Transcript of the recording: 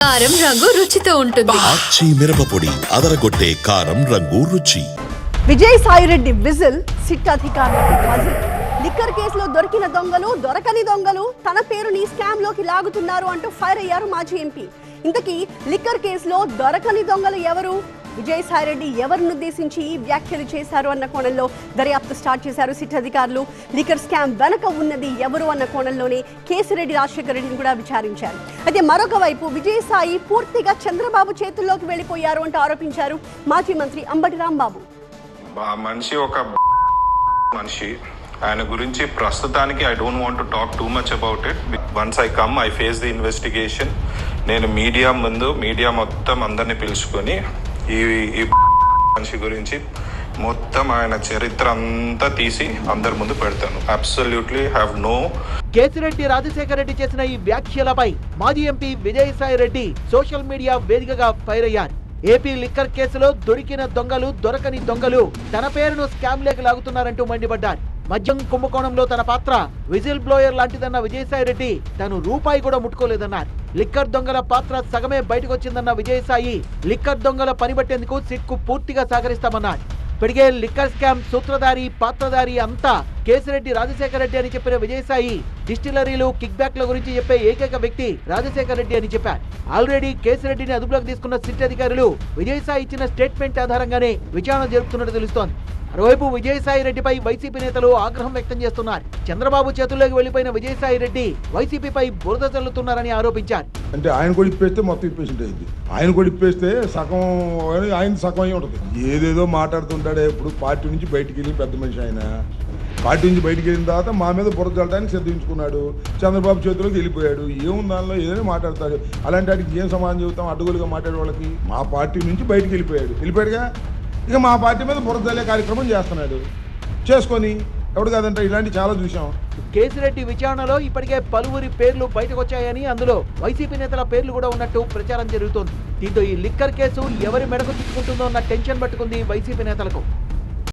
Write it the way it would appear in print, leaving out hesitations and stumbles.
కారం రంగు రుచితో ఉంటుంది. ఆచి మిరపపొడి అదరగొట్టే కారం రంగు రుచి. విజయసాయిరెడ్డి విజిల్ సిట్ అధికారులకు పజిల్. లిక్కర్ కేసులో దొరికిన దొంగలు దొరకని దొంగలు తన పేరుని స్కామ్ లోకి లాగుతున్నారు అంటూ ఫైర్ అయ్యారు మాజీ ఎంపీ. ఇంతకీ లిక్కర్ కేసులో దొరకని దొంగలు ఎవరు? విజయసాయిరెడ్డి ఎవరిని ఉద్దేశించి ఈ వ్యాఖ్యలు చేశారు అన్న కోణంలో దర్యాప్తు స్టార్ట్ చేశారు సిట్ అధికారులు. లిక్కర్ స్కామ్ వెనక ఉన్నది ఎవరు అన్న కోణంలోనే కేసిరెడ్డి రాజశేఖర రెడ్డిని కూడా విచారించారు. అయితే మరొక వైపు విజయసాయి పూర్తిగా చంద్రబాబు చేతుల్లోకి వెళ్లిపోయారు అంటూ ఆరోపించారు మాజీ మంత్రి అంబటి రాంబాబు. మనిషి ఒక మనిషి, ఆయన గురించి ప్రస్తుతానికి I don't want to talk too much about it. Once I come I face the investigation. నేను మీడియా మొత్తం అందరినీ పిలుచుకొని ఈ మనిషి గురించి మొత్తం ఆయన చరిత్ర అంతా తీసి అందరి ముందు పెడతాను. Absolutely have no. Kesireddy Rajasekhara Reddy చేసిన ఈ వ్యాఖ్యలపై మాజీ MP Vijayasai Reddy social media వేదికగా ఫైర్ అయ్యారు. ఏపీ లిక్కర్ కేసులో దొరికిన దొంగలు దొరకని దొంగలు తన పేరును స్కామ్ లేక లాగుతున్నారంటూ మండిపడ్డారు. మద్యం కుంభకోణంలో తన పాత్ర విజిల్ బ్లోయర్ లాంటిదన్న విజయసాయి రెడ్డి తను రూపాయి కూడా ముట్టుకోలేదన్నారు. లిక్కర్ దొంగల పాత్ర సగమే బయటకు వచ్చిందన్న విజయసాయి లిక్కర్ దొంగల పనిబట్టేందుకు సిట్ కు పూర్తిగా సహకరిస్తామన్నారు. ఇప్పటికే లిక్కర్ స్కామ్ సూత్రధారి పాత్రధారి అంతా కేసిరెడ్డి రాజశేఖర రెడ్డి అని చెప్పిన విజయసాయి డిస్టిలరీలు కిక్ బ్యాక్ల గురించి చెప్పే ఏకైక వ్యక్తి రాజశేఖర రెడ్డి అని చెప్పారు. ఆల్రెడీ కేసిరెడ్డిని అదుపులోకి తీసుకున్న సిట్ అధికారులు విజయసాయి ఇచ్చిన స్టేట్మెంట్ ఆధారంగానే విచారణ జరుపుతున్నట్టు తెలుస్తోంది. మరోవైపు విజయసాయి రెడ్డిపై వైసీపీ నేతలు ఆగ్రహం వ్యక్తం చేస్తున్నారు. చంద్రబాబు చేతుల్లోకి వెళ్లిపోయిన విజయసాయి రెడ్డి వైసీపీపై బురద చల్లుతున్నారని ఆరోపించారు. అంటే ఆయన కూడా ఇప్పేస్తే మొత్తం ఇప్పేసింటే అయింది. ఆయన కూడా ఇప్పేస్తే సగం ఆయన సగం అయి ఉంటుంది. ఏదేదో మాట్లాడుతుంటాడే. ఇప్పుడు పార్టీ నుంచి బయటికి వెళ్ళి పెద్ద మనిషి ఆయన. పార్టీ నుంచి బయటికి వెళ్ళిన తర్వాత మా మీద బురద చల్లడానికి సిద్ధించుకున్నాడు. చంద్రబాబు చేతిలోకి వెళ్ళిపోయాడు. ఏముంది దానిలో ఏదైనా మాట్లాడతాడు. అలాంటి వాటికి ఏం సమాధానం చెబుతాం? అడ్డగోలుగా మాట్లాడే వాళ్ళకి. మా పార్టీ నుంచి బయటికి వెళ్ళిపోయాడుగా. ఇక మా పార్టీ మీద బురద చల్లే కార్యక్రమం చేస్తున్నాడు. చేసుకొని ఎవడు కాదంటే ఇలాంటి చాలా చూసాం. కేసిరెడ్డి విచారణలో ఇప్పటికే పలువురి పేర్లు బయటకు వచ్చాయని, అందులో వైసీపీ నేతల పేర్లు కూడా ఉన్నట్టు ప్రచారం జరుగుతోంది. దీంతో ఈ లిక్కర్ కేసు ఎవరి మెడకు చుట్టుకుంటుందో అన్న టెన్షన్ పట్టుకుంది వైసీపీ నేతలకు.